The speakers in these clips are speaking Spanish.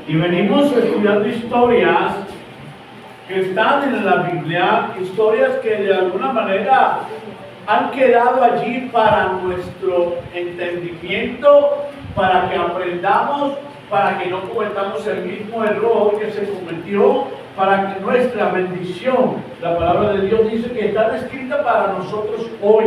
Y venimos estudiando historias que están en la Biblia, historias que de alguna manera han quedado allí para nuestro entendimiento, para que aprendamos, para que no cometamos el mismo error que se cometió, para que nuestra bendición, la palabra de Dios dice que está escrita para nosotros hoy,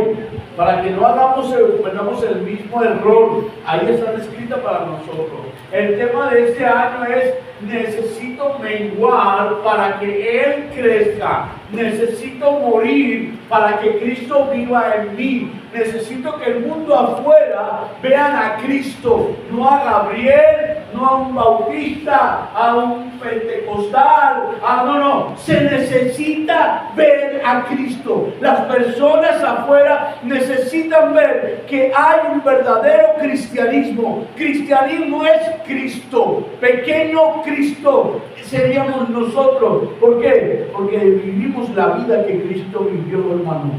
para que no cometamos el mismo error. Ahí está escrita para nosotros. El tema de este año es: necesito menguar para que Él crezca. Necesito morir para que Cristo viva en mí. Necesito que el mundo afuera vean a Cristo, no a Gabriel, no a un bautista, a un pentecostal. No. Se necesita ver a Cristo. Las personas afuera necesitan ver que hay un verdadero cristianismo. Cristianismo es Cristo. Pequeño Cristo seríamos nosotros. ¿Por qué? Porque vivimos la vida que Cristo vivió, hermano.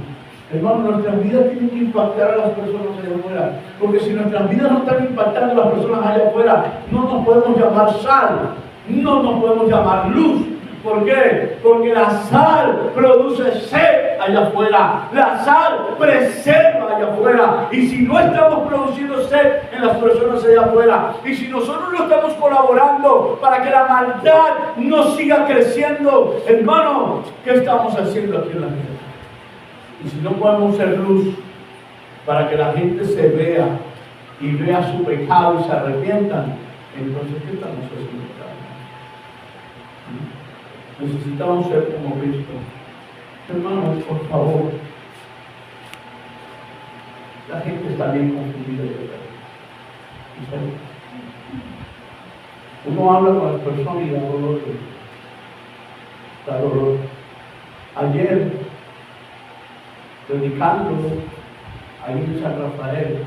Hermano, nuestras vidas tienen que impactar a las personas allá afuera. Porque si nuestras vidas no están impactando a las personas allá afuera, no nos podemos llamar sal, no nos podemos llamar luz. ¿Por qué? Porque la sal produce sed allá afuera. La sal preserva allá afuera. Y si no estamos produciendo sed en las personas allá afuera, y si nosotros no estamos colaborando para que la maldad no siga creciendo, hermano, ¿qué estamos haciendo aquí en la tierra? Y si no podemos ser luz para que la gente se vea y vea su pecado y se arrepientan, entonces ¿qué estamos haciendo? Necesitamos ser como Cristo. Hermanos, por favor, la gente está bien confundida. Uno habla con las personas y da dolor. Ayer, predicando ahí en San Rafael,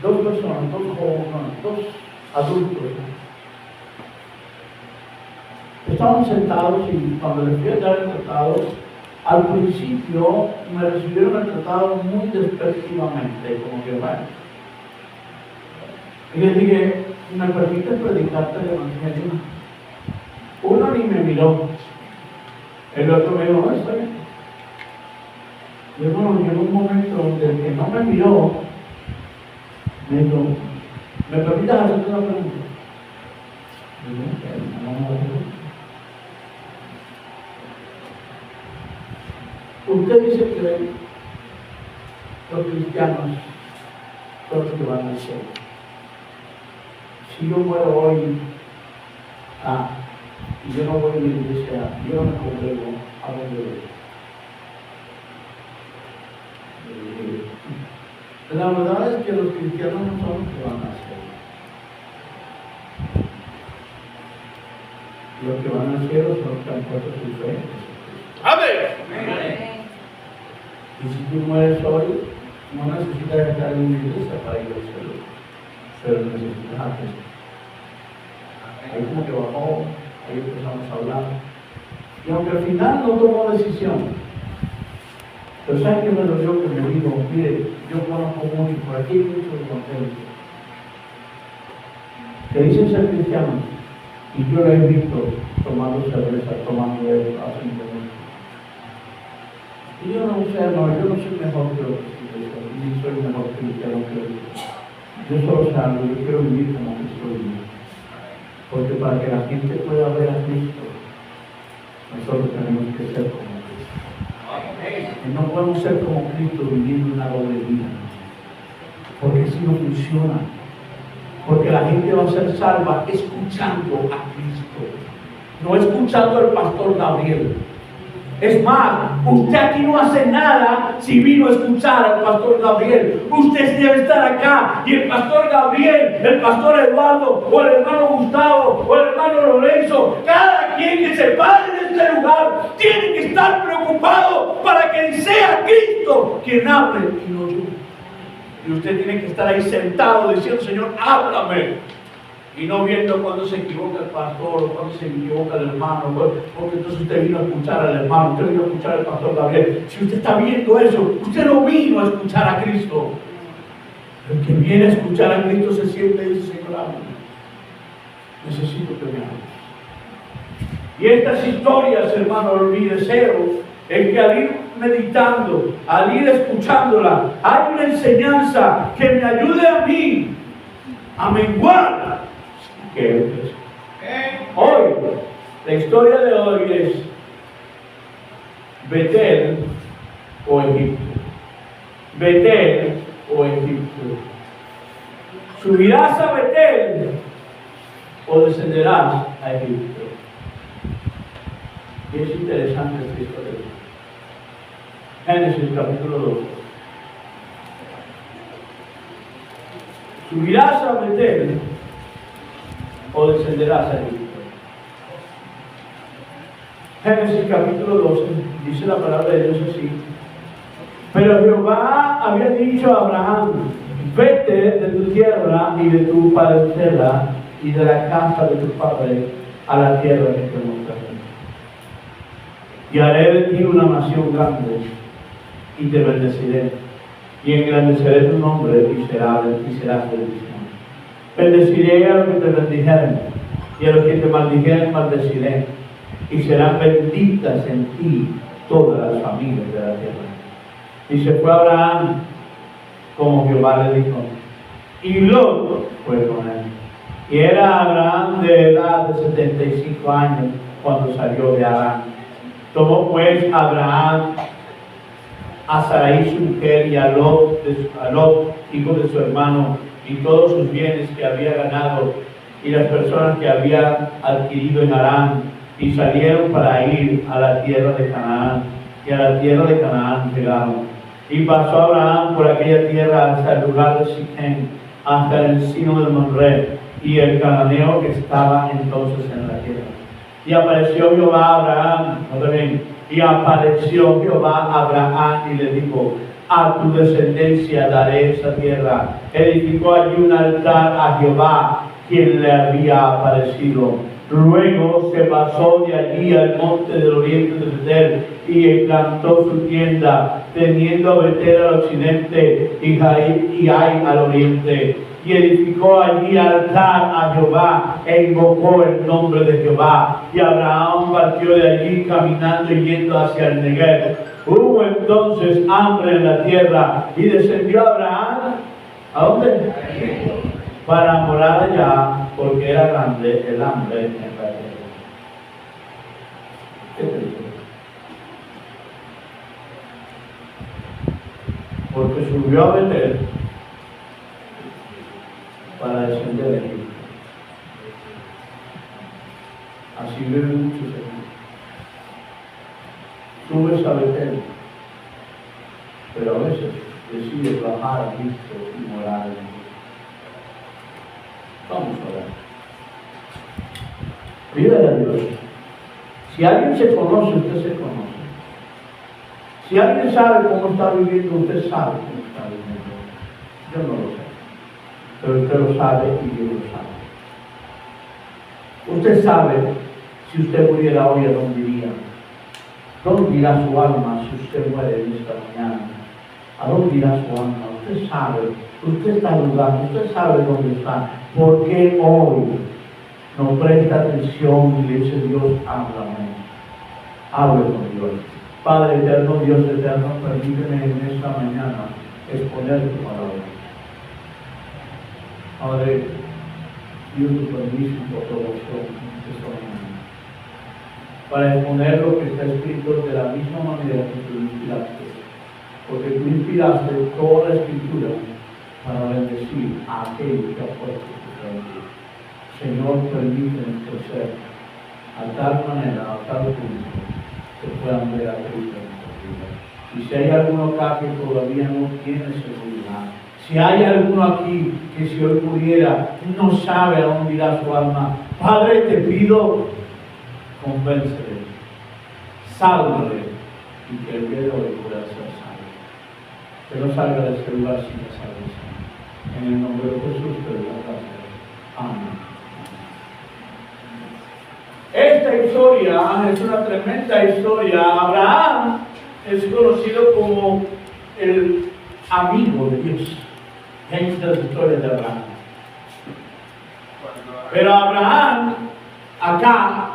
dos personas, dos adultos, estaban sentados y cuando les fui a dar el tratado, al principio me recibieron el tratado muy despectivamente, como que bueno. Y les dije: ¿me permites predicarte el evangelio? Uno ni me miró, el otro me dijo: está bien. Y bueno, llegó un momento donde el que no me miró me dijo: ¿me permites hacerte una pregunta? Y yo, no. Usted dice que los cristianos son los que van al cielo. Si yo muero hoy y yo no voy a la iglesia, yo no me congrego, ¿a dónde voy? La verdad es que los cristianos no son los que van al cielo. Los que van al cielo son los que han puesto su fe. ¡Amén! Y si tú mueres hoy, no necesitas estar en una iglesia para ir al cielo, pero necesitas a Cristo. Ahí como que bajó, ahí empezamos a hablar. Y aunque al final no tomó decisión, pero ¿saben qué me dolió? Que me dijo: mire, yo conozco mucho, por aquí hay muchos evangélicos que dicen ser cristianos, y yo lo he visto tomando cerveza, tomando eso, haciendo eso. Y yo no sé, no, yo no soy mejor que los cristianos, ni soy mejor cristiano que ellos. Yo solo sé algo, yo quiero vivir como Cristo vive. Porque para que la gente pueda ver a Cristo, nosotros tenemos que ser como Cristo. Y no podemos ser como Cristo viviendo una doble vida. Porque así no funciona. Porque la gente va a ser salva escuchando a Cristo, no escuchando al pastor Gabriel. Es más, usted aquí no hace nada si vino a escuchar al pastor Gabriel. Usted debe estar acá y el pastor Gabriel, el pastor Eduardo, o el hermano Gustavo, o el hermano Lorenzo, cada quien que se pare en este lugar tiene que estar preocupado para que sea Cristo quien hable y no yo. Y usted tiene que estar ahí sentado diciendo: Señor, háblame. Y no viendo cuando se equivoca el pastor o cuando se equivoca el hermano, porque entonces usted vino a escuchar al hermano, usted vino a escuchar al pastor Gabriel. Si usted está viendo eso, usted no vino a escuchar a Cristo. El que viene a escuchar a Cristo se siente y dice: Señor, háblame. necesito que me hables. Y estas historias, hermano, mi deseo es que al ir meditando, al ir escuchándola, hay una enseñanza que me ayude a mí a menguar. Hoy, la historia de hoy es Betel o Egipto. Betel o Egipto. ¿Subirás a Betel o descenderás a Egipto? Y es interesante esta historia. Génesis capítulo 2. ¿Subirás a Betel o descenderás a Egipto? Génesis capítulo 12 dice la palabra de Dios así. Pero Jehová había dicho a Abraham: vete de tu tierra y de tu parentela y de la casa de tu padre a la tierra que te mostraré. Y haré de ti una nación grande y te bendeciré y engrandeceré tu nombre y serás bendición. Bendeciré a los que te bendijeren y a los que te maldijeren maldeciré, y serán benditas en ti todas las familias de la tierra. Y se fue Abraham como Jehová le dijo, y Lot fue con él. Y era Abraham de edad de 75 años cuando salió de Harán. Tomó pues Abraham a Sarai su mujer y a Lot, hijo de su hermano, y todos sus bienes que había ganado y las personas que había adquirido en Harán, y salieron para ir a la tierra de Canaán. Y a la tierra de Canaán llegaron. Y pasó Abraham por aquella tierra hasta el lugar de Siquem, hasta el encino del Mamre, y el cananeo que estaba entonces en la tierra. Y apareció Jehová a Abraham, y apareció Jehová a Abraham y le dijo: a tu descendencia daré esa tierra. Edificó allí un altar a Jehová, quien le había aparecido. Luego se pasó de allí al monte del oriente de Betel y plantó su tienda, teniendo a Betel al occidente y Ai al oriente. Y edificó allí altar a Jehová e invocó el nombre de Jehová. Y Abraham partió de allí caminando y yendo hacia el Negev. Hubo entonces hambre en la tierra y descendió Abraham. ¿A dónde? Para morar allá, porque era grande el hambre en la tierra. ¿Qué te dice? Porque subió a Betel para descender de Egipto. Así viven muchos aquí. Subes a Betel, pero a veces decides bajar a Egipto y morar en Egipto. Vamos a ver. Pídele a Dios. Si alguien se conoce, usted se conoce. Si alguien sabe cómo está viviendo, usted sabe cómo está viviendo. Yo no lo sé. Pero usted lo sabe y Dios lo sabe. Usted sabe, si usted muriera hoy, ¿a dónde iría? ¿Dónde irá su alma si usted muere en esta mañana? ¿A dónde irá su alma? Usted sabe. Usted está dudando, usted sabe dónde está. ¿Por qué hoy no presta atención y le dice: Dios, háblame? Hable con Dios. Padre eterno, Dios eterno, permíteme en esta mañana exponer tu palabra. Padre, pido tu permiso y tu aprobación esta mañana para exponer lo que está escrito de la misma manera que tú inspiraste, porque tú inspiraste toda la escritura para bendecir a aquellos que ha puesto tu frente. Señor, permíteme crecer a tal manera, a tal punto, que puedan ver a Cristo en nuestra vida. Y si hay alguno acá que todavía no tiene seguridad, si hay alguno aquí que si hoy muriera no sabe a dónde irá su alma, Padre, te pido, convéncele, sálvale, y que el día de hoy pueda ser salvo. Que no salga de este lugar sin la salvación. En el nombre de Jesús te doy las gracias. Amén. Esta historia es una tremenda historia. Abraham es conocido como el amigo de Dios. Hay muchas historias de Abraham. Pero Abraham, acá,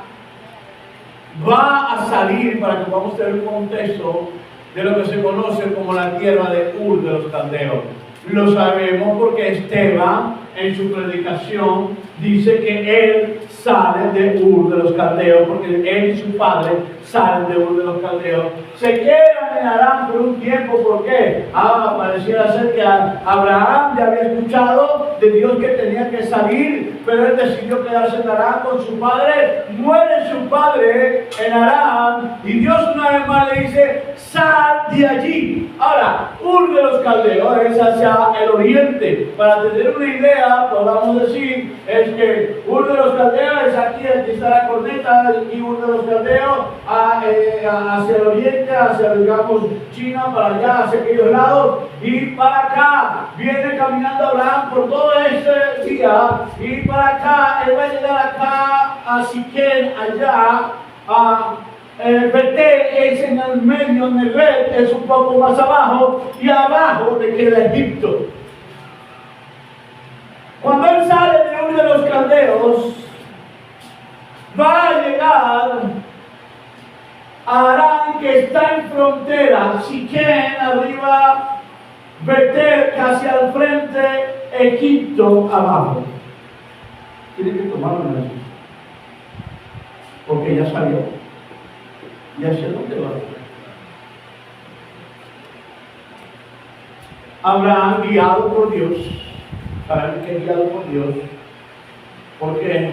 va a salir, para que podamos tener un contexto, de lo que se conoce como la tierra de Ur de los Caldeos. Lo sabemos porque Esteban, en su predicación, dice que él sale de Ur de los Caldeos, porque él y su padre salen de Ur de los Caldeos. Se quedan en Harán por un tiempo, ¿por qué? Pareciera ser que Abraham ya había escuchado de Dios que tenía que salir, pero él decidió quedarse en Harán con su padre. Muere su padre en Harán y Dios una vez más le dice: sal de allí. Ahora, Ur de los Caldeos es hacia el oriente. Para tener una idea, podamos decir, es que Ur de los Caldeos es aquí está la corneta, y Ur de los Caldeos hacia el oriente, hacia, digamos, China, para allá, hacia aquellos lados, y para acá. Viene caminando Abraham por todo ese día, y para acá, él va a llegar acá a Siquén, allá, a Betel es en el medio, Nevet es un poco más abajo, y abajo le queda Egipto. Cuando él sale de Ur de los Caldeos, va a llegar a Harán, que está en frontera, Siquén arriba, Betel casi al frente, Egipto abajo. Tiene que tomarlo en eso, porque ya salió. ¿Y hacia dónde va? Abraham, guiado por Dios, ¿saben qué guiado por Dios? ¿Por qué?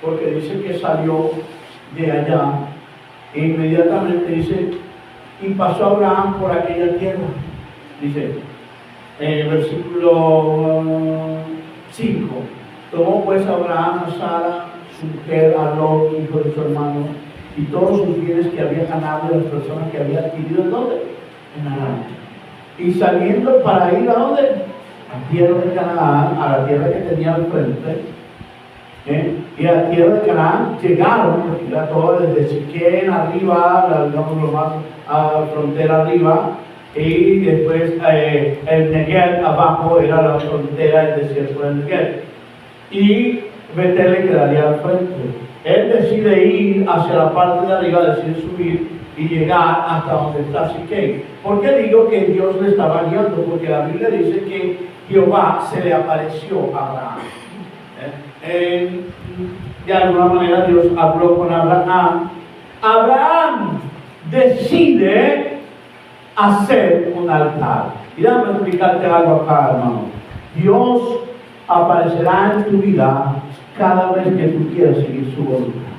Porque dice que salió de allá e inmediatamente dice, y pasó Abraham por aquella tierra. Dice, en el versículo 5, tomó pues Abraham a Sara, su mujer, a Lot, hijo de su hermano, y todos sus bienes que había ganado de las personas que había adquirido. ¿En dónde? En Harán. Y saliendo para ir a dónde? A tierra de Canaán, a la tierra que tenía al frente. Y a la tierra de Canaán llegaron, porque era todo desde Siquén arriba, digamos lo más a frontera arriba, y después el Negev abajo era la frontera del desierto del Negev. Y Betel le quedaría al frente. Él decide ir hacia la parte de arriba, decide subir y llegar hasta donde está Siquén. ¿Por qué digo que Dios le estaba guiando? Porque la Biblia dice que Jehová se le apareció a Abraham. De alguna manera Dios habló con Abraham. Abraham decide hacer un altar. Y déjame explicarte algo acá, hermano. Dios aparecerá en tu vida cada vez que tú quieras seguir su voluntad.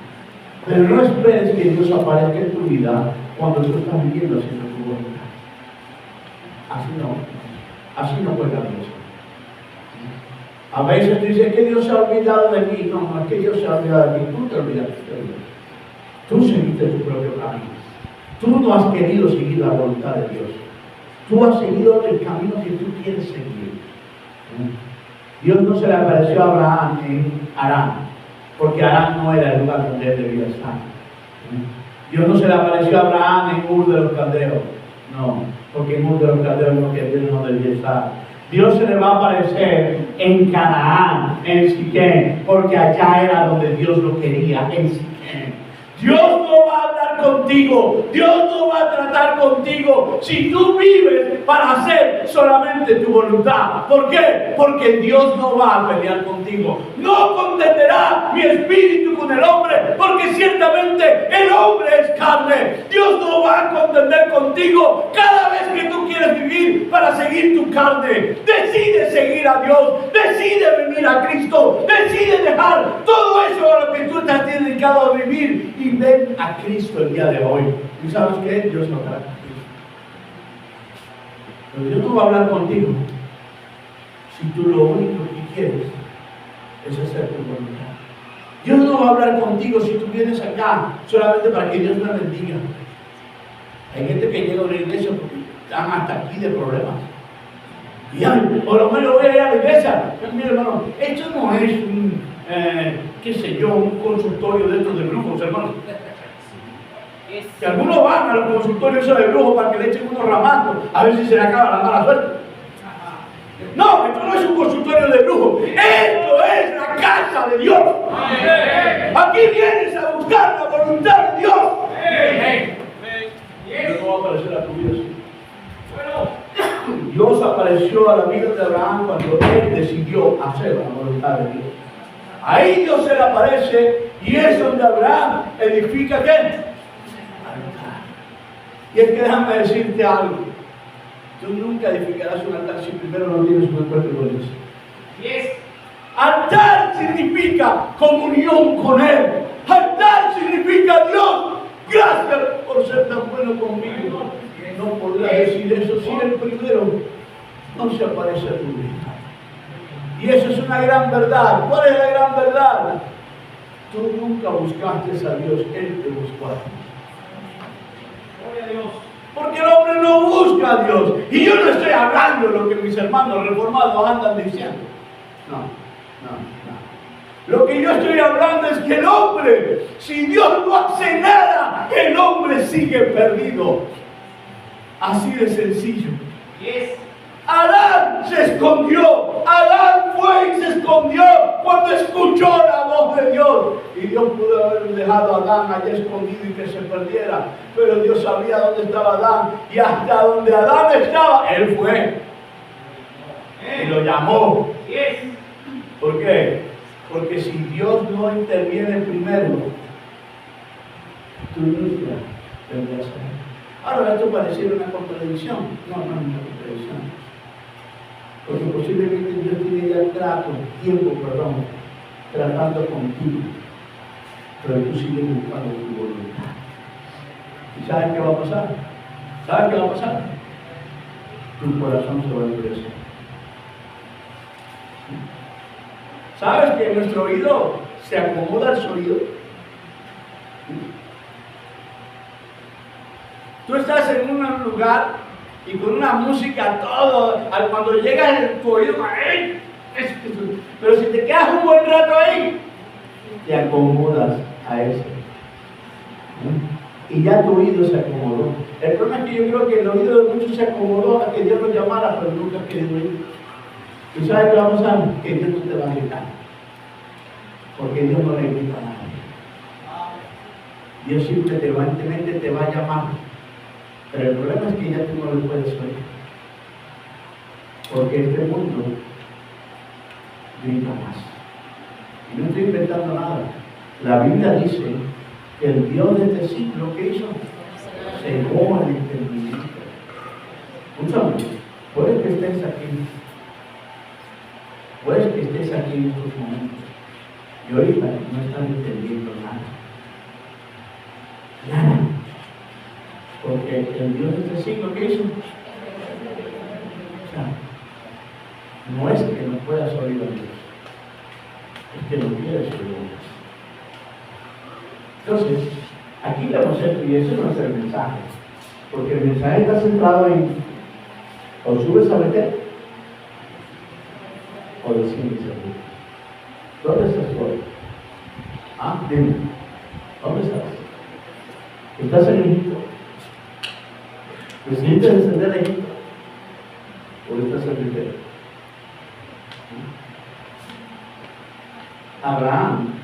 Pero no esperes que Dios aparezca en tu vida cuando tú estás viviendo haciendo su voluntad. Así no juega Dios. A veces tú dices que Dios se ha olvidado de mí. No, no es que Dios se ha olvidado de mí. Tú te olvidaste de Dios. Tú seguiste tu propio camino. Tú no has querido seguir la voluntad de Dios. Tú has seguido el camino que tú quieres seguir. Dios no se le apareció a Abraham en Harán, porque Harán no era el lugar donde él debía estar. Dios no se le apareció a Abraham en Ur de los Caldeos. No, porque en Ur de los Caldeos es lo que Dios no debía estar. Dios se le va a aparecer en Canaán, en Siquén, porque allá era donde Dios lo quería, en Siquén. Dios no va a hablar contigo, Dios no va a tratar contigo si tú vives para hacer solamente tu voluntad. ¿Por qué? Porque Dios no va a pelear contigo. No contenderá mi espíritu con el hombre, porque ciertamente el hombre es carne. Dios no va a contender contigo cada vez que tú quieres vivir para seguir tu carne. Decide seguir a Dios, decide venir a Cristo, decide dejar todo eso a lo que tú te has dedicado a vivir y ven a Cristo el día de hoy. ¿Y sabes qué? Dios no trata contigo. Pero Dios no va a hablar contigo si tú lo único que quieres es hacer tu voluntad. Dios no va a hablar contigo si tú vienes acá solamente para que Dios me bendiga. Hay gente que llega a una iglesia porque están hasta aquí de problemas. Y ay, por lo menos voy a ir a la iglesia. Mira, hermano, esto no es un, qué sé yo, un consultorio dentro de brujos, hermano. Que algunos van a los consultorios de brujos para que le echen unos ramazos a ver si se le acaba la mala suerte. No, esto no es un consultorio de brujos. Esto es la la casa de Dios. Aquí vienes a buscar la voluntad de Dios. Dios no va a aparecer a tu vida así. Dios apareció a la vida de Abraham cuando él decidió hacer la voluntad de Dios. Ahí Dios se le aparece y es donde Abraham edifica ¿qué? Altar. Y es que déjame decirte algo. Tú nunca edificarás un altar si primero no tienes un encuentro con Dios. Altar significa comunión con Él. Altar significa Dios. Gracias por ser tan bueno conmigo. No podrás decir eso si el primero no se aparece a tu vida. Y eso es una gran verdad. ¿Cuál es la gran verdad? Tú nunca buscaste a Dios, Él te buscó a ti. Porque el hombre no busca a Dios. Y yo no estoy hablando de lo que mis hermanos reformados andan diciendo. No. Lo que yo estoy hablando es que el hombre, si Dios no hace nada, el hombre sigue perdido. Así de sencillo. Adán se escondió. Adán fue y se escondió cuando escuchó la voz de Dios. Y Dios pudo haber dejado a Adán allá escondido y que se perdiera. Pero Dios sabía dónde estaba Adán. Y hasta donde Adán estaba, Él fue. Y lo llamó. ¿Por qué? Porque si Dios no interviene primero, tú nunca tendrás que. Ahora esto pareciera una contradicción. No es una contradicción. Porque posiblemente Dios tiene ya tiempo, tratando contigo. Pero tú sigues buscando tu voluntad. ¿Y sabes qué va a pasar? ¿Sabes qué va a pasar? Tu corazón se va a endurecer. ¿Sabes que nuestro oído se acomoda al sonido? Tú estás en un lugar y con una música todo, cuando llegas en tu oído, ¡ay! Pero si te quedas un buen rato ahí, te acomodas a eso. Y ya tu oído se acomodó. El problema es que yo creo que el oído de muchos se acomodó a que Dios los llamara, pero nunca ha querido ir. ¿Tú sabes qué va a pasar? Que Dios no te va a gritar. Porque Dios no le grita a nadie. Dios simplemente te va a llamar. Pero el problema es que ya tú no lo puedes oír. Porque este mundo grita más. Y no estoy inventando nada. La Biblia dice que el Dios de este siglo, ¿qué hizo? Cegó el entendimiento. Escúchame, puede que estés aquí. Puede que estés aquí en estos momentos. Y ahorita no estás entendiendo nada. Nada. Porque el Dios de este siglo, ¿qué hizo? O sea, no es que no puedas oír a Dios, es que no quieres oír a Dios. Entonces, aquí le hemos hecho, y ese no es el mensaje, porque el mensaje está centrado en o subes a Betel o desciendes a Dios. ¿Dónde estás hoy? Dime, ¿dónde estás? ¿Estás en Egipto? ¿Decidiste descender a Egipto? ¿O estás en Betel? Abraham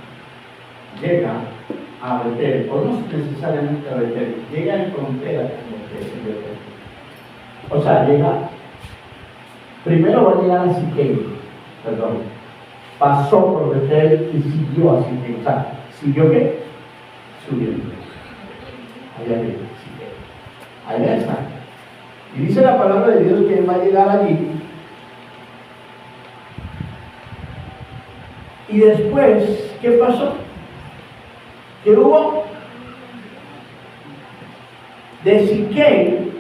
llega a Betel, o no necesariamente a Betel, llega en frontera con Betel. O sea, primero va a llegar a Siquem, pasó por Betel y siguió a Siquem. O sea, ¿siguió qué? Subiendo. Allá llega Siquem. Allá está. Y dice la palabra de Dios que él va a llegar allí. Y después, ¿qué pasó? ¿Qué hubo? De Siquem,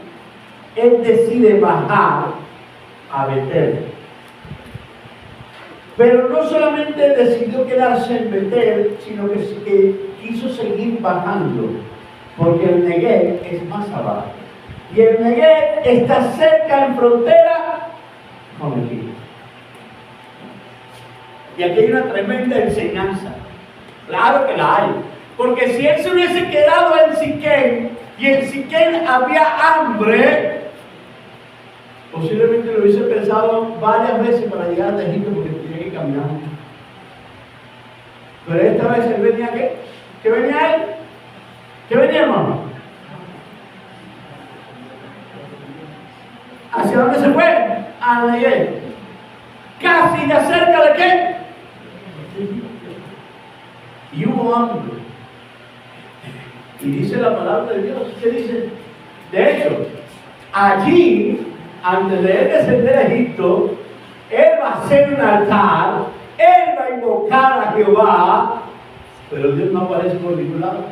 él decide bajar a Betel. Pero no solamente decidió quedarse en Betel, sino que quiso seguir bajando, porque el Negev es más abajo. Y el Negev está cerca en frontera con Egipto. Y aquí hay una tremenda enseñanza. Claro que la hay. Porque si él se hubiese quedado en Siquem, y en Siquem había hambre, posiblemente lo hubiese pensado varias veces para llegar a Egipto, porque tenía que caminar mucho. Pero esta vez él venía, ¿qué? ¿Qué venía él? ¿Qué venía, hermano? ¿Hacia dónde se fue? A Negev. Casi ya cerca de qué? Y hubo hambre. Y dice la palabra de Dios, ¿qué dice? De hecho, allí, antes de él descender a Egipto, él va a hacer un altar, él va a invocar a Jehová, pero Dios no aparece por ningún lado.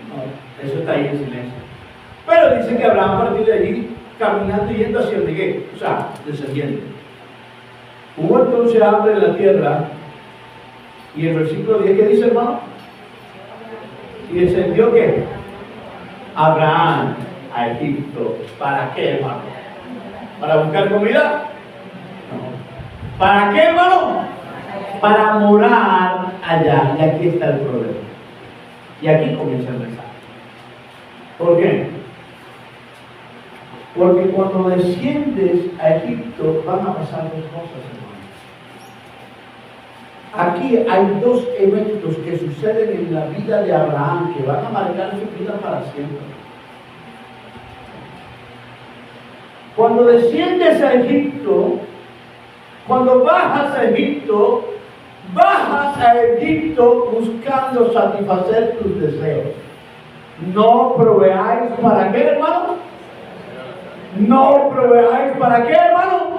No, eso está ahí en silencio. Pero dice que Abraham a partir de allí, caminando y yendo hacia el Negev, o sea, descendiendo. Hubo entonces hambre en la tierra, y el versículo 10, ¿qué dice, hermano? Y descendió ¿qué? Abraham a Egipto. ¿Para qué, hermano? ¿Para buscar comida? No. ¿Para qué, hermano? Para morar allá. Y aquí está el problema. Y aquí comienza el mensaje. ¿Por qué? Porque cuando desciendes a Egipto van a pasar dos cosas, hermano. Aquí hay dos eventos que suceden en la vida de Abraham que van a marcar su vida para siempre. Cuando desciendes a Egipto, cuando bajas a Egipto buscando satisfacer tus deseos. No proveáis para qué, hermano. No proveáis para qué, hermano.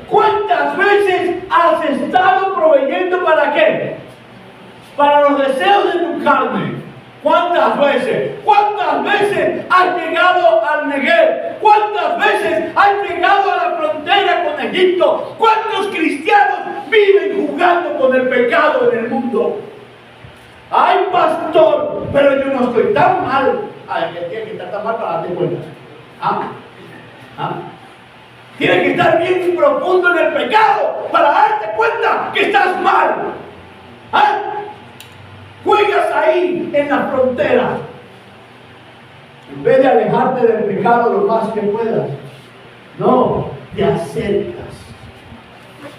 ¿Cuántas veces has estado proveyendo para qué? Para los deseos de tu carne. ¿Cuántas veces? ¿Cuántas veces has llegado al Negev? ¿Cuántas veces has llegado a la frontera con Egipto? ¿Cuántos cristianos viven jugando con el pecado en el mundo? Ay, pastor, pero yo no estoy tan mal. Ay, que tiene que estar tan mal para darte cuenta. Tienes que estar bien profundo en el pecado para darte cuenta que estás mal. Juegas ahí en la frontera. En vez de alejarte del pecado lo más que puedas, no, te acercas.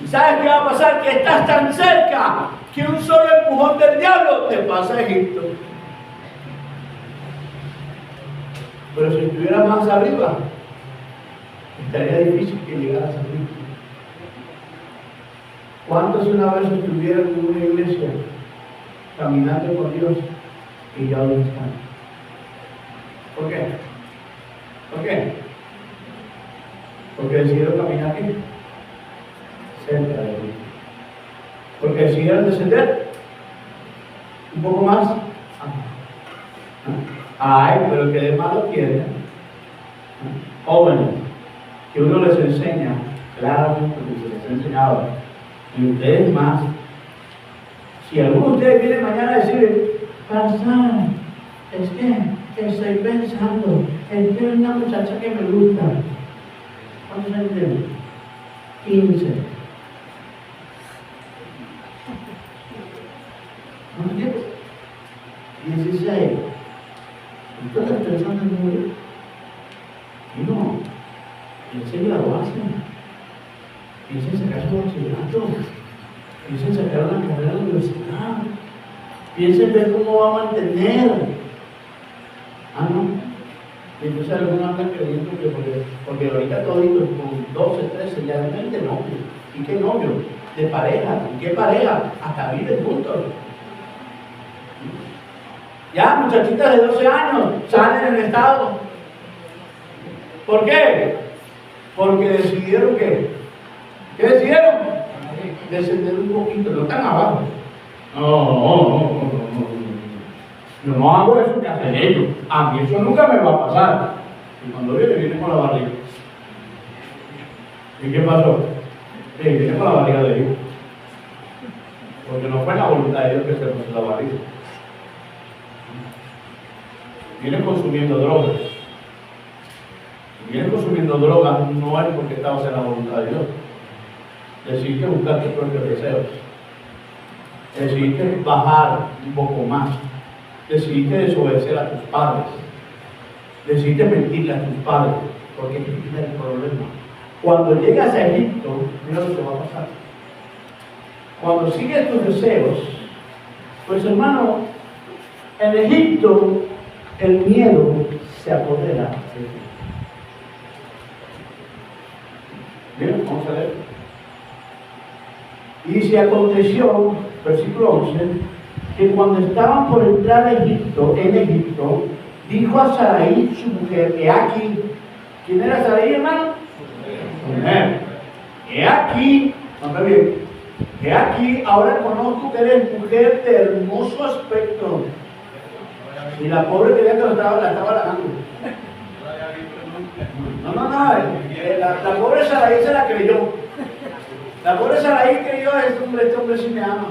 ¿Y sabes qué va a pasar? Que estás tan cerca que un solo empujón del diablo te pasa a Egipto. Pero si estuvieras más arriba, estaría difícil que llegaras a Egipto. ¿Cuántos una vez estuvieron en una iglesia caminando con Dios y ya lo están? ¿Por qué? ¿Por qué? Porque decidieron caminar aquí, cerca de Dios. Porque decidieron descender un poco más. Ay, pero que de malo tiene. Jóvenes, que uno les enseña, claramente porque se les ha enseñado, y ustedes más. Si alguno de ustedes viene mañana a decir, pastor, es que estoy pensando en tener una muchacha que me gusta. ¿Cuántos años tiene? 15. ¿Cuánto tiempo? 16. ¿Tú estás pensando en morir? Y no, piensa en graduarse, piensa en sacar su bachillerato, piensa en sacar una carrera de universidad, piensa en ver cómo va a mantener. No. Y entonces algunos andan creyendo que porque ahorita toditos con 12, 13 ya ven de novio. ¿Y qué novio? De pareja. ¿Y qué pareja? Hasta viven juntos. Ya muchachitas de 12 años salen en estado. ¿Por qué? Porque decidieron ¿qué? ¿Qué decidieron? Descender un poquito, no están abajo. Yo no hago eso que hacen ellos. A mí eso nunca me va a pasar. Y cuando viene con la barriga. ¿Y qué pasó? Viene con la barriga de Dios. Porque no fue la voluntad de Dios que se puso la barriga. Viene consumiendo drogas. Si vienes consumiendo drogas, no es porque estabas en la voluntad de Dios. Decidiste buscar tus propios deseos. Decidiste bajar un poco más. Decidiste desobedecer a tus padres. Decidiste mentirle a tus padres. Porque este es el problema. Cuando llegas a Egipto, mira lo que va a pasar. cuando sigues tus deseos, pues hermano, en Egipto el miedo se apodera de ti. Bien, vamos a ver. Y se aconteció, versículo 11, que cuando estaban por entrar a Egipto, dijo a Sarai, su mujer, he aquí. ¿Quién era Sarai, hermano? Mujer. He aquí, anda bien. He aquí, ahora conozco que eres mujer de hermoso aspecto. Y la pobre quería que la estaba halagando. No, la pobre Sarai se la creyó. La pobre Sarai creyó, este hombre sí me ama.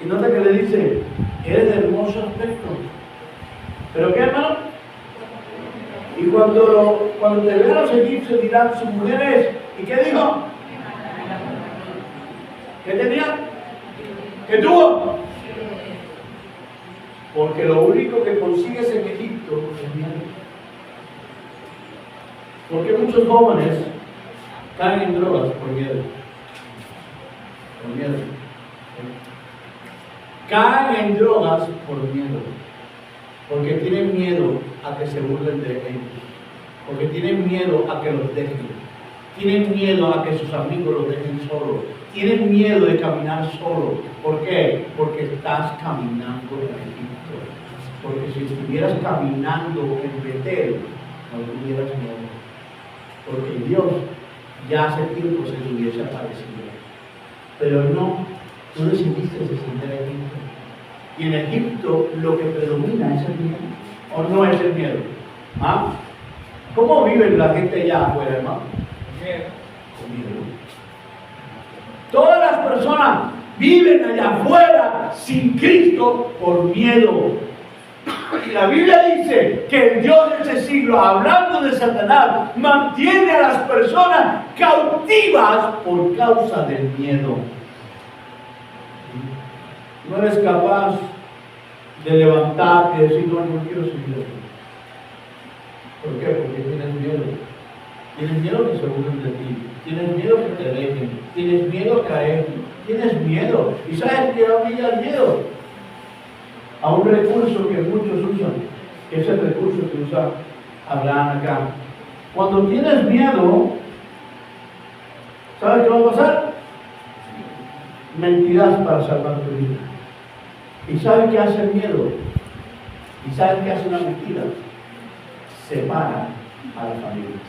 Y nota que le dice, eres de hermoso aspecto. ¿Pero qué, hermano? Y cuando te vean los egipcios dirán, sus mujeres, ¿y qué dijo? ¿Qué tenía? ¿Qué tuvo? Porque lo único que consigues en Egipto es miedo. Porque muchos jóvenes caen en drogas por miedo. Por miedo. Caen en drogas por miedo. Porque tienen miedo a que se burlen de ellos. Porque tienen miedo a que los dejen. Tienen miedo a que sus amigos los dejen solos. Tienen miedo de caminar solo. ¿Por qué? Porque estás caminando en Egipto. Porque si estuvieras caminando en Betel, no tuvieras miedo. Porque Dios ya hace tiempo se te hubiese aparecido. Pero no, tú decidiste descender a Egipto. Y en Egipto lo que predomina es el miedo. ¿O no es el miedo? ¿Ah? ¿Cómo vive la gente allá afuera, hermano? Con miedo. Todas las personas viven allá afuera sin Cristo por miedo. Y la Biblia dice que el Dios de este siglo, hablando de Satanás, mantiene a las personas cautivas por causa del miedo. No eres capaz de levantarte y decir, no quiero seguir aquí. ¿Por qué? Porque tienes miedo. Tienes miedo que se burlen de ti. Tienes miedo que te dejen. Tienes miedo a caer. Tienes miedo. ¿Y sabes qué va a pillar miedo? A un recurso que muchos usan. Que es el recurso que usa Abraham acá. Cuando tienes miedo, ¿sabes qué va a pasar? Mentirás para salvar tu vida. ¿Y sabes qué hace el miedo? ¿Y sabes qué hace una mentira? Separa a las familias.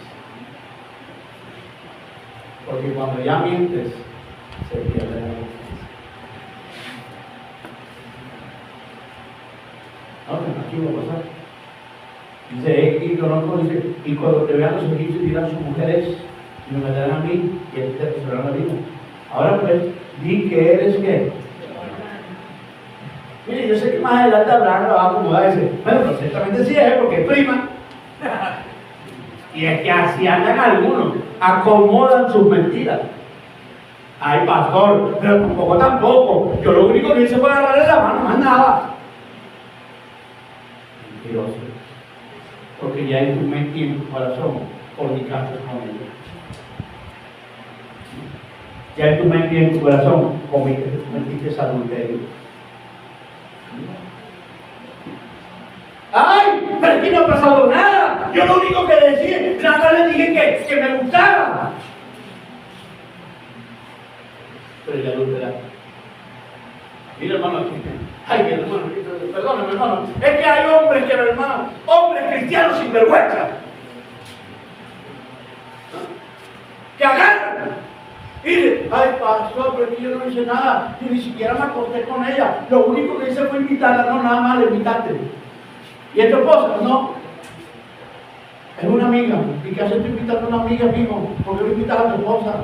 Porque cuando ya mientes, se pierde la confianza. No, aquí va a pasar. Dice, y cuando te vean los egipcios dirán sus mujeres, y me meterán a mí, y él te resolverá la vida. Ahora pues, di que eres qué. Mire, yo sé que más adelante Abraham lo va a acomodar y dice, bueno, pero ciertamente sí es, porque es prima. Y es que así andan algunos, acomodan sus mentiras. Ay, pastor, pero tampoco. Yo lo único que hice fue agarrarle la mano, más nada. Mentiroso. Porque ya en tu mente y en tu corazón fornicaste con ella. Ya en tu mente y en tu corazón cometiste adulterio. ¡Ay! Pero aquí no ha pasado nada. Yo lo único que decía, nada le dije que me gustaba. Pero ya adulteraste. Mira, hermano, aquí. Ay, mi hermano, perdóname, hermano. Es que hay hombres que, hermano, hombres cristianos sin vergüenza. Que agarran. Y dice, ay, pastor, pero es que yo no hice nada. Yo ni siquiera me acosté con ella. Lo único que hice fue invitarla. No, nada más le invitaste. ¿Y es tu esposa? No. Es una amiga. ¿Y qué haces tú invitando a una amiga, amigo? ¿Por qué no invitas a tu esposa?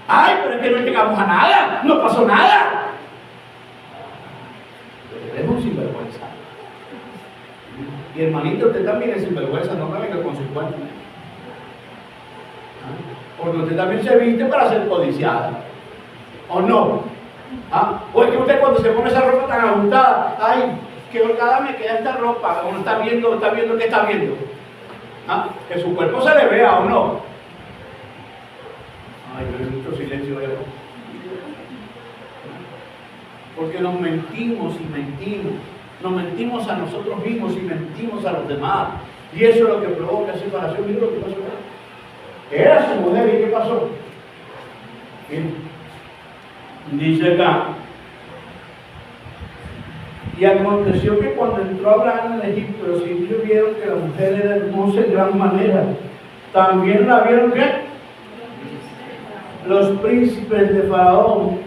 Ay, pero es que no llegamos a nada. No pasó nada. Eres un sinvergüenza. Y hermanito, usted también es sinvergüenza. No me venga consecuencias. Porque usted también se viste para ser codiciada. ¿O no? ¿Ah? O es que usted cuando se pone esa ropa tan ajustada, ay, que holgada me queda esta ropa, uno está viendo ¿qué está viendo? ¿Ah? Que su cuerpo se le vea o no. Ay, yo he visto silencio, ¿verdad? Porque nos mentimos y mentimos. Nos mentimos a nosotros mismos y mentimos a los demás. Y eso es lo que provoca separación. Mira lo que pasó acá. Era su mujer, ¿y qué pasó? Bien. Dice acá. Y aconteció que cuando entró Abraham en Egipto, los indios vieron que la mujer era hermosa en gran manera. También la vieron ¿qué? Los príncipes de Faraón,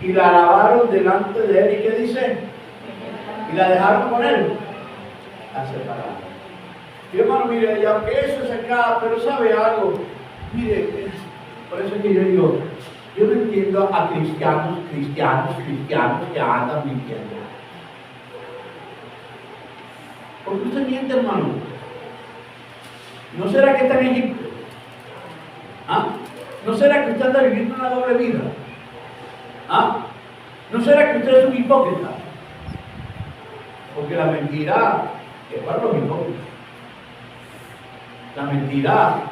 y la alabaron delante de él. ¿Y qué dice? Y la dejaron con él. La separaron. Y hermano, mire, ya que eso es acá, pero sabe algo. Mire, por eso es que yo digo, yo no entiendo a cristianos que andan mintiendo. ¿Por qué usted miente, hermano? ¿No será que está en Egipto? ¿Ah? ¿No será que usted anda viviendo una doble vida? ¿Ah? ¿No será que usted es un hipócrita? Porque la mentira es para los hipócritas. La mentira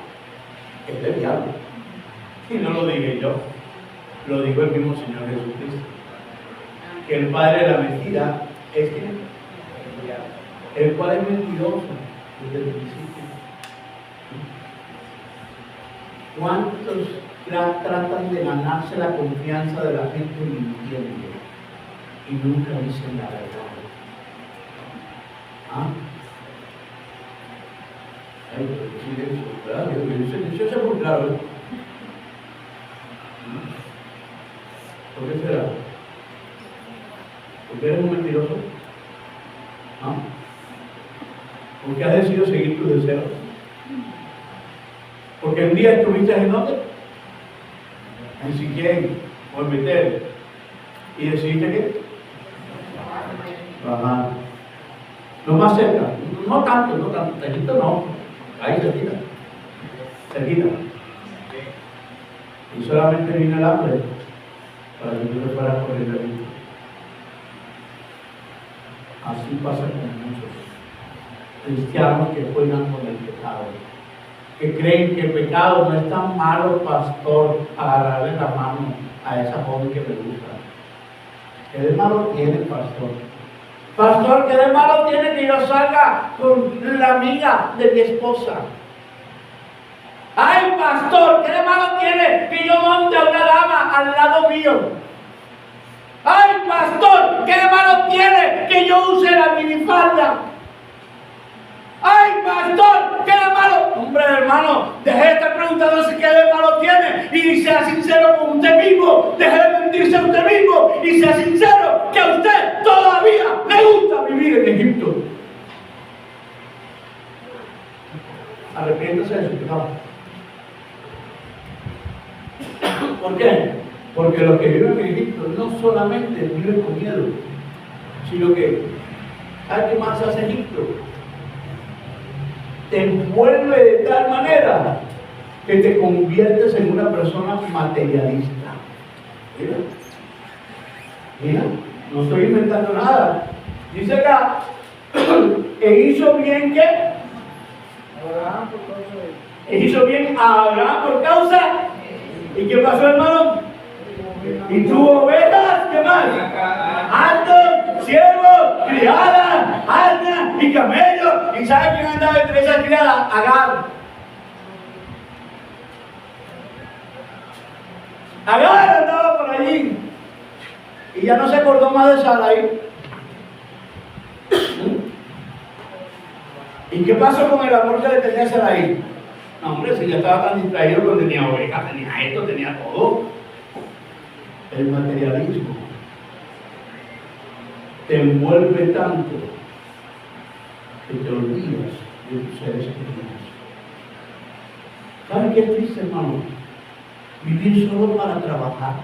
es del diablo. Y no lo dije yo, lo dijo el mismo Señor Jesucristo. Que el padre de la mentira es quien, el cual es mentiroso desde el principio. ¿Cuántos tratan de ganarse la confianza de la gente mintiendo y nunca dicen la verdad? ¿Ah? Ay, silencio, ¿verdad? Silencio sepulcral, ¿eh? ¿Por qué será? ¿Porque eres un mentiroso? ¿Ah? ¿Porque has decidido seguir tus deseos? Porque un día estuviste en dónde? En Siquén o en Betel. ¿Y decidiste qué? Bajar. Lo más cerca. No tanto. Cerquita no. Ahí cerquita. Y solamente vino el hambre para que tú te fueras por el camino. Así pasa con muchos cristianos que juegan con el pecado, que creen que el pecado no es tan malo, pastor, agarrarle la mano a esa joven que me gusta. ¿Qué de malo tiene, pastor? Pastor, ¿qué de malo tiene que yo salga con la amiga de mi esposa? Ay, pastor, ¿qué de malo tiene que yo monte a una dama al lado mío? Ay, pastor, ¿qué de malo tiene que yo use la minifalda? Ay, pastor, ¿qué de malo? Hombre, hermano, deje de estar preguntándose qué de malo tiene y sea sincero con usted mismo. Deje de mentirse a usted mismo y sea sincero que a usted todavía le gusta vivir en Egipto. Arrepiéntase de su pecado. ¿Por qué? Porque los que viven en Egipto no solamente viven con miedo, sino que, ¿sabes qué más hace Egipto? Te envuelve de tal manera que te conviertes en una persona materialista. Mira, no estoy inventando nada. Dice acá, e hizo bien que hizo bien a Abraham por causa. ¿Y qué pasó, hermano? Y tuvo ovejas, ¿qué más? Asnos, siervos, criadas, asnas y camellos. ¿Y sabe quién andaba entre esas criadas? Agar. Agar andaba por allí. Y ya no se acordó más de Sarai. ¿Y qué pasó con el amor que le tenía a Sarai? No, hombre, si ya estaba tan distraído, porque tenía ovejas, tenía esto, tenía todo. El materialismo te envuelve tanto que te olvidas de tus seres queridos. ¿Saben qué es triste, hermano? Vivir solo para trabajar.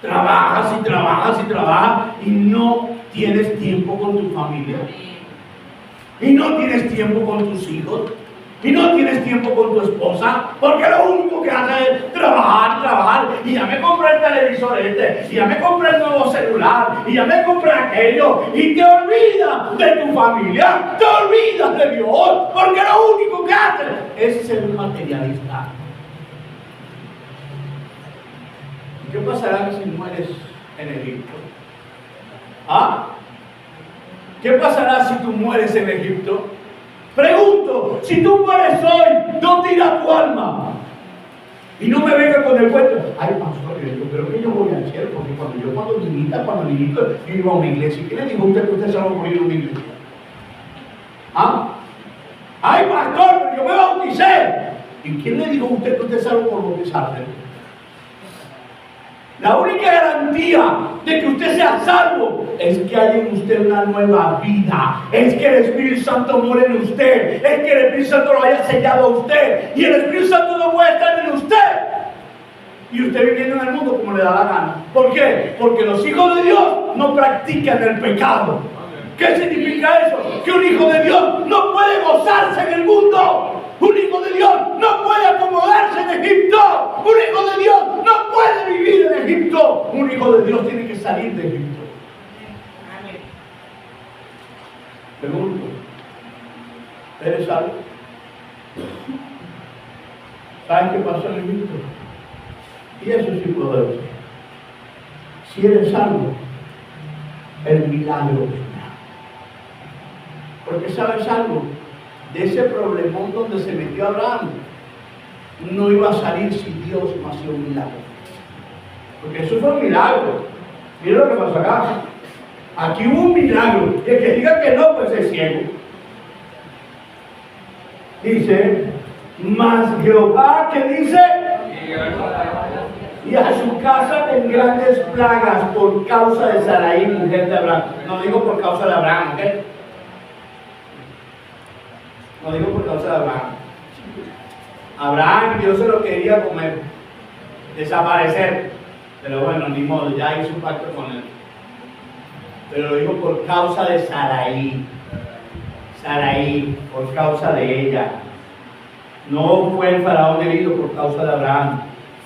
Trabajas y no tienes tiempo con tu familia. Y no tienes tiempo con tus hijos. Y no tienes tiempo con tu esposa. Porque lo único que haces es trabajar. Y ya me compré el televisor. televisor este, y ya me compré el nuevo celular, y ya me compré aquello, y te olvidas de tu familia, te olvidas de Dios, porque lo único que haces es ser un materialista. ¿Qué pasará si mueres en Egipto? ¿Ah? ¿Qué pasará si tú mueres en Egipto? Pregunto, si tú mueres hoy, ¿dónde irá tu alma? Y no me venga con el cuento. Ay, pastor, yo creo que yo voy al cielo, porque cuando niñito, yo iba a una iglesia. ¿Quién le dijo a usted que usted se va a morir en una iglesia? ¿Ah? Ay, pastor, pero yo me bauticé. ¿Y quién le dijo a usted que usted se va por bautizarse? La única garantía de que usted sea salvo es que haya en usted una nueva vida. Es que el Espíritu Santo muere en usted. Es que el Espíritu Santo lo haya sellado a usted. Y el Espíritu Santo no puede estar en usted. Y usted viviendo en el mundo como le da la gana. ¿Por qué? Porque los hijos de Dios no practican el pecado. ¿Qué significa eso? Que un hijo de Dios no puede gozarse en el mundo. Un hijo de Dios no puede acomodarse en Egipto. Un hijo de Dios no puede vivir en Egipto. Un hijo de Dios tiene que salir de Egipto. Pregunto, ¿eres salvo? ¿Sabes qué pasó en Egipto? Y eso sí puedo decir. Si eres salvo, el milagro. Porque sabes algo, de ese problemón donde se metió Abraham, no iba a salir si Dios no hacía un milagro. Porque eso fue un milagro. Mira lo que pasó acá. Aquí hubo un milagro. Y el que diga que no, pues es ciego. Dice, mas Jehová, ¿qué dice? Y a su casa en grandes plagas por causa de Sarai, mujer de Abraham. No digo por causa de Abraham, ¿ok? No digo por causa de Abraham. Abraham, Dios se lo quería comer, desaparecer. Pero bueno, ni modo, ya hizo un pacto con él. Pero lo digo por causa de Sarai. Sarai, por causa de ella. No fue el faraón herido por causa de Abraham.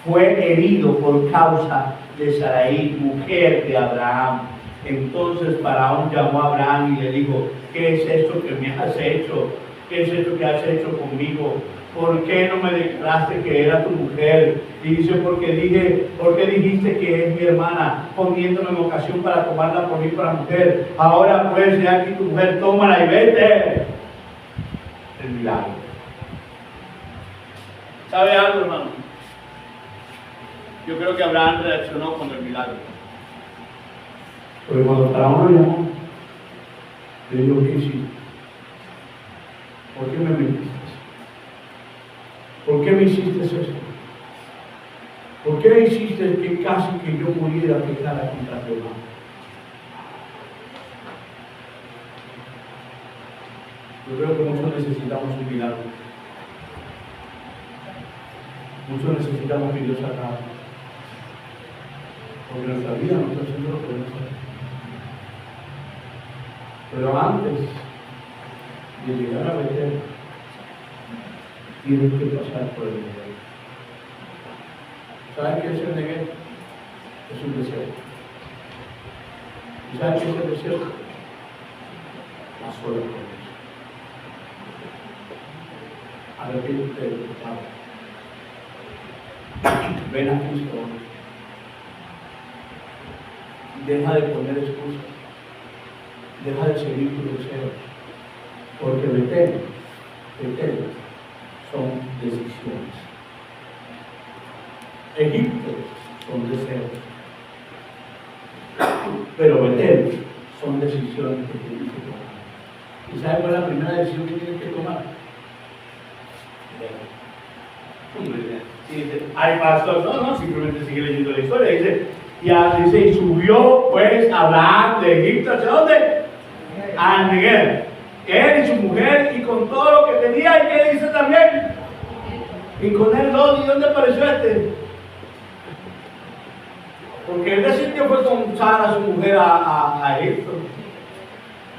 Fue herido por causa de Sarai, mujer de Abraham. Entonces Faraón llamó a Abraham y le dijo, ¿qué es esto que me has hecho? ¿Qué es esto que has hecho conmigo? ¿Por qué no me declaraste que era tu mujer? Y dice, ¿por qué dijiste que es mi hermana, poniéndome en ocasión para tomarla por mí para mujer? Ahora pues, ya aquí tu mujer, tómala y vete. El milagro. ¿Sabe algo, hermano? Yo creo que Abraham reaccionó con el milagro. Porque cuando Faraón lo llamó, le dijo, ¿qué hiciste? ¿Por qué me mentiste? ¿Por qué me hiciste esto? ¿Por qué hiciste que casi que yo muriera pecada contra Jehová? Yo creo que muchos necesitamos un milagro. Muchos necesitamos que Dios haga. Porque nuestra vida no está haciendo lo que podemos hacer. Pero antes de llegar a Betel, tienes que pasar por el Negev. ¿Sabes qué es el Negev? Es un desierto. ¿Y sabes qué es el desierto? Las solas cosas. Arrepiéntete de tu pecado. Ven a Cristo. Deja de poner excusas. Deja de seguir tu deseo. Porque Betel son decisiones. Egipto son deseos. Pero Betel son decisiones que tienes que tomar. ¿Y sabes cuál es la primera decisión que tienes que tomar? Dice, ay pastor, no, simplemente sigue leyendo la historia. Dice, y subió pues Abraham de Egipto, ¿hacia dónde? A Negev. Él y su mujer y con todo lo que tenía. ¿Y qué dice también? Y con él dos. ¿Y dónde apareció este? Porque él decidió fue con Sara, su mujer, a Egipto.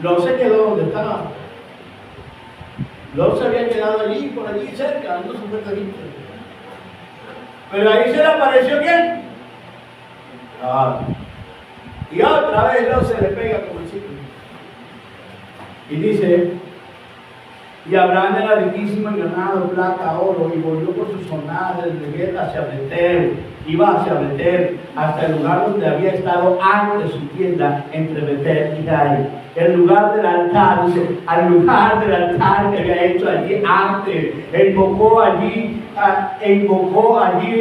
Lot se quedó donde estaba. Lot se había quedado allí, por allí cerca, no se fue a Egipto. Pero ahí se le apareció ¿quién? Ah. Y otra vez no se le pega como el ciclo. Y dice, y Abraham era riquísimo en ganado, plata, oro, y volvió por sus jornadas desde Betel hacia Betel, iba hacia Betel, hasta el lugar donde había estado antes su tienda, entre Betel y Gai. El lugar del altar, dice, al lugar del altar que había hecho allí antes, invocó allí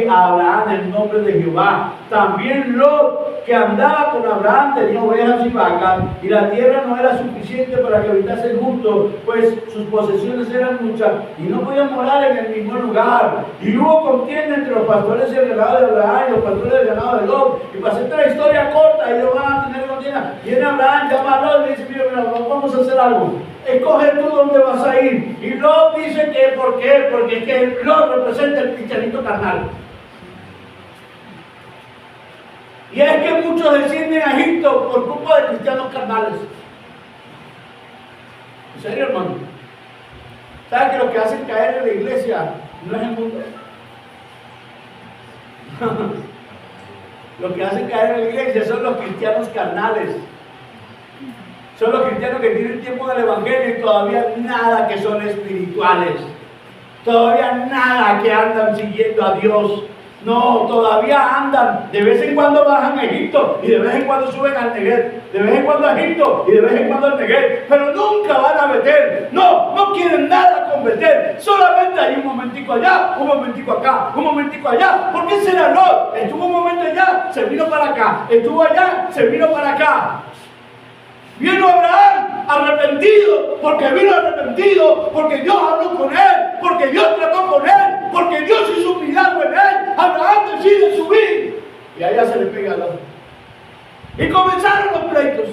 a Abraham el nombre de Jehová. También Lot, que andaba con Abraham, tenía ovejas y vacas, y la tierra no era suficiente para que habitase el justo, pues sus posesiones eran muchas, y no podían morar en el mismo lugar. Y hubo contienda entre los pastores del ganado de Abraham y los pastores del ganado de Lot. Y para hacer la historia corta, ellos van a tener contienda. Viene Abraham, llama a Lot y dice, mira, vamos a hacer algo. Escoge tú dónde vas a ir. Y Lot dice que, ¿por qué? Porque es que Lot representa el cristianito carnal. Y es que muchos descienden a Egipto por culpa de cristianos carnales. ¿En serio, hermano? ¿Sabes que lo que hacen caer en la iglesia no es el mundo? Lo que hacen caer en la iglesia son los cristianos carnales. Son los cristianos que tienen tiempo del evangelio y todavía nada que son espirituales. Todavía nada que andan siguiendo a Dios. No, todavía andan, de vez en cuando bajan a Egipto y de vez en cuando suben al Negev, de vez en cuando a Egipto y de vez en cuando al Negev, pero nunca van a Betel. No quieren nada con Betel, solamente hay un momentico allá, un momentico acá, un momentico allá. ¿Por qué será Lot? Estuvo un momento allá, se vino para acá, estuvo allá, se vino para acá. Vino Abraham arrepentido, porque vino arrepentido, porque Dios habló con él, porque Dios trató con él, porque Dios hizo un milagro en él. Abraham decide subir y allá se le pega al otro. Y comenzaron los pleitos.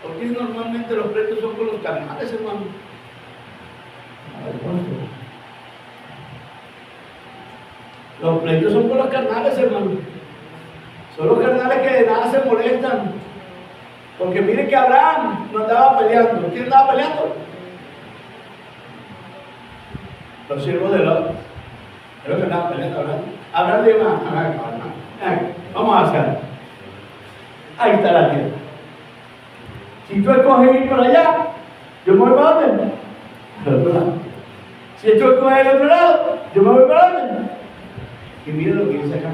Porque normalmente los pleitos son con los carnales, hermano. Los pleitos son con los carnales, hermano. Son los carnales que de nada se molestan. Porque mire que Abraham no andaba peleando. ¿Quién andaba peleando? Los siervos de Lot. Creo que andaban peleando Abraham. Abraham le dijo, vamos a hacer. Ahí está la tierra. Si tú escoges ir por allá, yo me voy para dónde? Para otro lado. Si tú escoges el otro lado, yo me voy para dónde? Y mire lo que dice acá.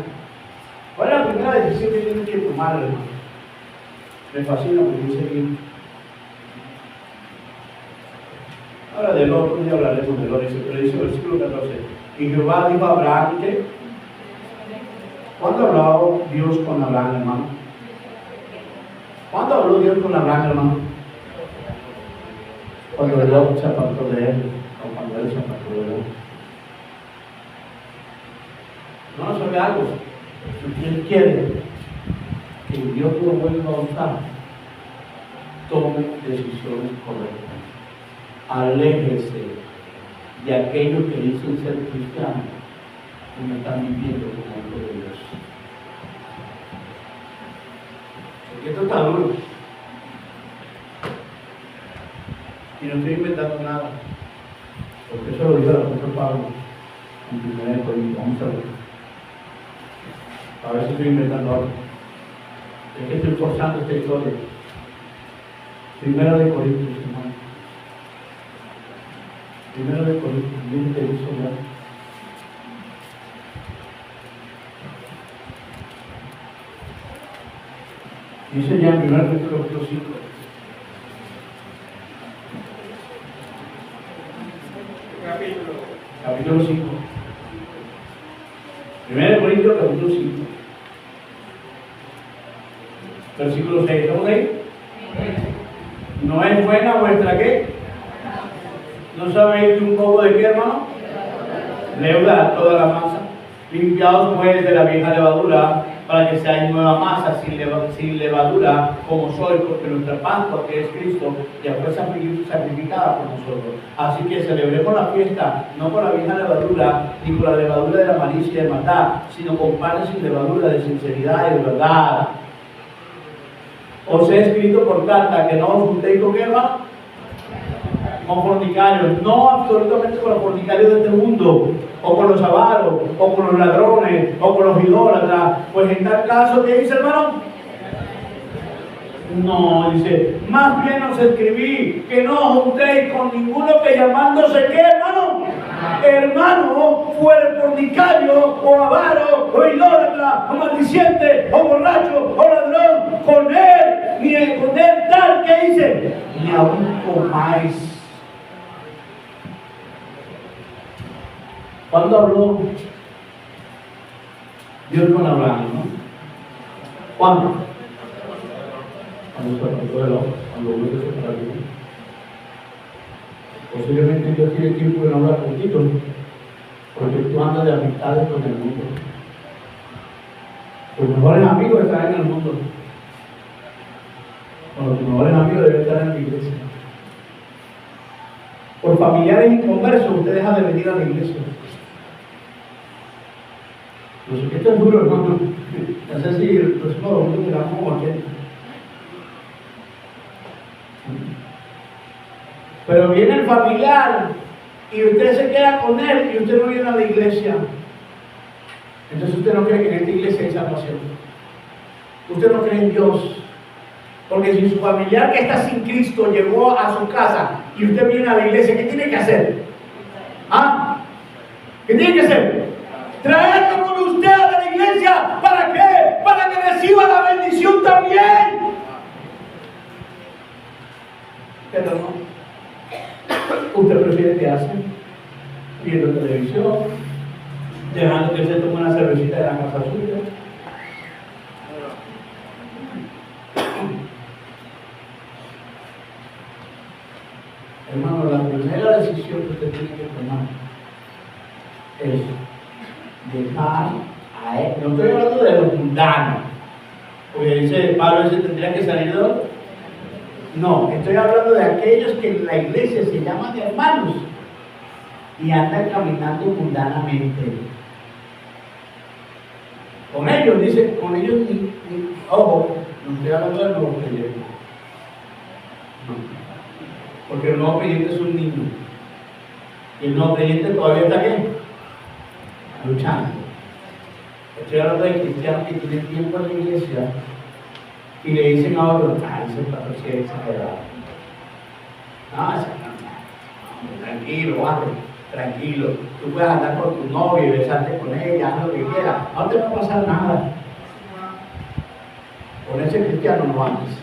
¿Cuál es la primera decisión que tiene que tomar, hermano? Me fascina porque dice bien. Ahora de Lot, ya hablaremos de Lot, pero dice el versículo 14. Y Jehová dijo a Abraham que, ¿cuándo habló Dios con Abraham, hermano? ¿Cuándo habló Dios con Abraham, hermano? Cuando Lot se apartó de él, o cuando él se apartó de Lot. No sabe algo. Si Dios quiere que Dios lo vuelva a usar, tome decisiones correctas. Aléjese de aquellos que dicen ser cristianos y no están viviendo como hijo de Dios. Porque esto está duro. Y no estoy inventando nada. Porque eso lo dijo el apóstol Pablo en 1 Corintios. Vamos a ver. A ver si estoy inventando algo. Es que estoy forzando esta historia. 1 Corintios, hermano. 1 Corintios, miren que dice ya. Dice ya en 1 Corintios 5. Capítulo 5. 1 Corintios, capítulo 5. Versículo 6, ¿estamos ahí? ¿No es buena vuestra qué? ¿No sabéis que un poco de qué, hermano? Leuda toda la masa. Limpiados pues de la vieja levadura, para que seáis nueva masa, sin levadura, como sois, porque nuestra Pascua, que es Cristo, ya fue sacrificada por nosotros. Así que celebremos la fiesta, no con la vieja levadura, ni con la levadura de la malicia y de maldad, sino con panes sin levadura de sinceridad y de verdad. Os he escrito por carta que no os juntéis con qué, hermano. con fornicarios, no absolutamente con los fornicarios de este mundo, o con los avaros, o con los ladrones, o con los idólatras. Pues en tal caso, ¿qué dice, hermano? No, dice, más bien os escribí que no os juntéis con ninguno que llamándose, ¿qué, hermano? Hermano, fuere fornicario, o avaro, o idólatra, o maldiciente, o borracho, o ladrón, con él tal que dice, ni aún comáis. ¿Cuándo habló Dios con Abraham, no? ¿Cuándo? Cuando se apartó del hombre, cuando hubo que separar de él. Posiblemente Dios tiene tiempo de no hablar contigo, porque tú andas de amistades con el mundo. Tus mejores amigos están en el mundo. Cuando tus mejores amigos deben estar en la iglesia. Por familiares inconversos, usted deja de venir a la iglesia. Pues esto es duro, hermano. No sé si el próximo domingo llegamos como 80. Pero viene el familiar y usted se queda con él y usted no viene a la iglesia. Entonces usted no cree que en esta iglesia hay salvación. Usted no cree en Dios. Porque si su familiar que está sin Cristo llegó a su casa y usted viene a la iglesia, ¿qué tiene que hacer? ¿Ah? ¿Qué tiene que hacer? Traerlo con usted a la iglesia. ¿Para qué? Para que reciba la bendición también. Pero no. Usted prefiere quedarse viendo televisión, dejando que se tome una cervecita de la casa suya. Hermano, la primera decisión que usted tiene que tomar es dejar a él. No estoy hablando de los mundanos, porque dice Pablo, dice tendría que salir de otro. No, estoy hablando de aquellos que en la iglesia se llaman hermanos y andan caminando mundanamente. Con ellos, dice, con ellos ojo, no estoy hablando del nuevo creyente. No, porque el nuevo creyente es un niño. Y el nuevo creyente todavía está aquí, luchando. Estoy hablando de cristianos que tienen tiempo en la iglesia y le dicen a otro, ese pastor sí es exagerado. No, tranquilo, vale, tranquilo. Tú puedes andar con tu novia y besarte con ella, haz lo que quieras. No te va a pasar nada. Con ese cristiano no andes.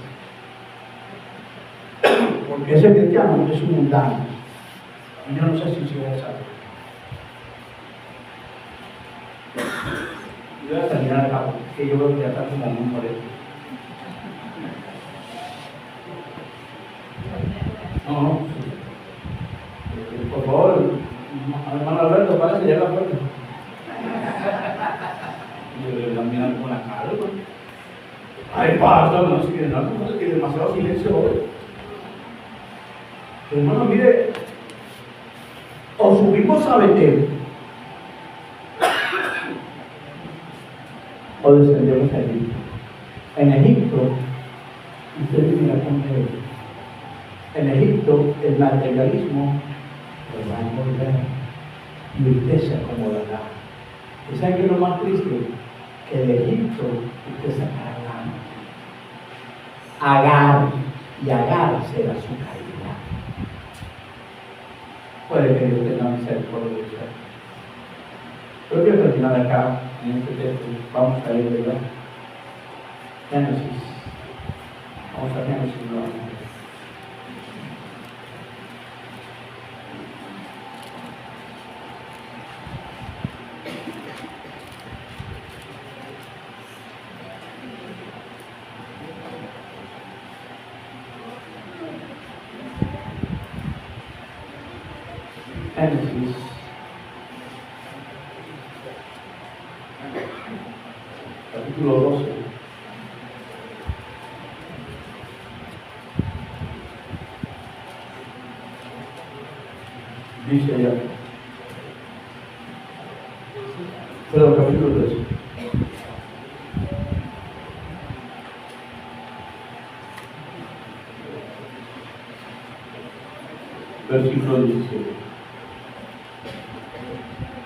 Porque ese cristiano es un mundano. Y yo no sé si sigue esa. Yo voy a salir al cabo, que yo creo que ya está como muy molesto. No. Por favor, hermano Alberto, párese ya la puerta. Y le están mirando con la cara, ¿no? Ay, pasa, no sé qué, no, que demasiado silencio hoy. Hermano, mire, o subimos a Betel, o descendemos a Egipto. En Egipto, usted vivirá con Dios. En Egipto, el materialismo lo va a envolver y usted se acomodará. ¿Y sabe qué es lo más triste? Que de Egipto usted sacará Agar, y Agar será su caída. Puede que Dios tenga misericordia de usted. Yo quiero terminar acá en este texto. Vamos a ir de verdad. Génesis. Vamos a Génesis nuevamente. Génesis capítulo 12. Dice allá. Pero capítulo 13. versículo 17.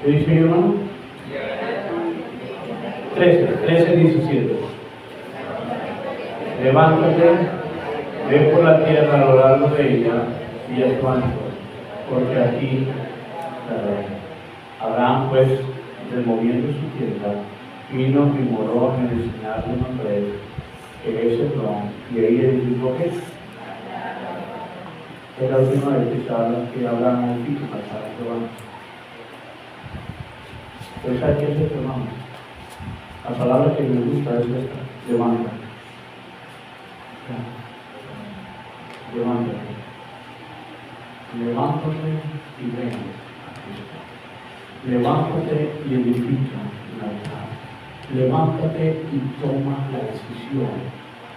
¿Qué dice mi hermano? 13, 17. Levántate, ve por la tierra a lo largo de ella y a su ancho, porque aquí Abraham, pues, removiendo su tienda, vino y moró en el señal de Mamre, que es Hebrón, y ahí edificó ¿qué? Es la última vez que Abraham edificó una casa de Jehová. Entonces aquí es esto, hermano. La palabra que me gusta es esta: levántate. Levántate. Levántate y ven a Cristo. Levántate y edifica un altar. Levántate y toma la decisión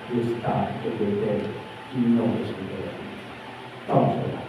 de estar en el y no descender. Vamos a ver.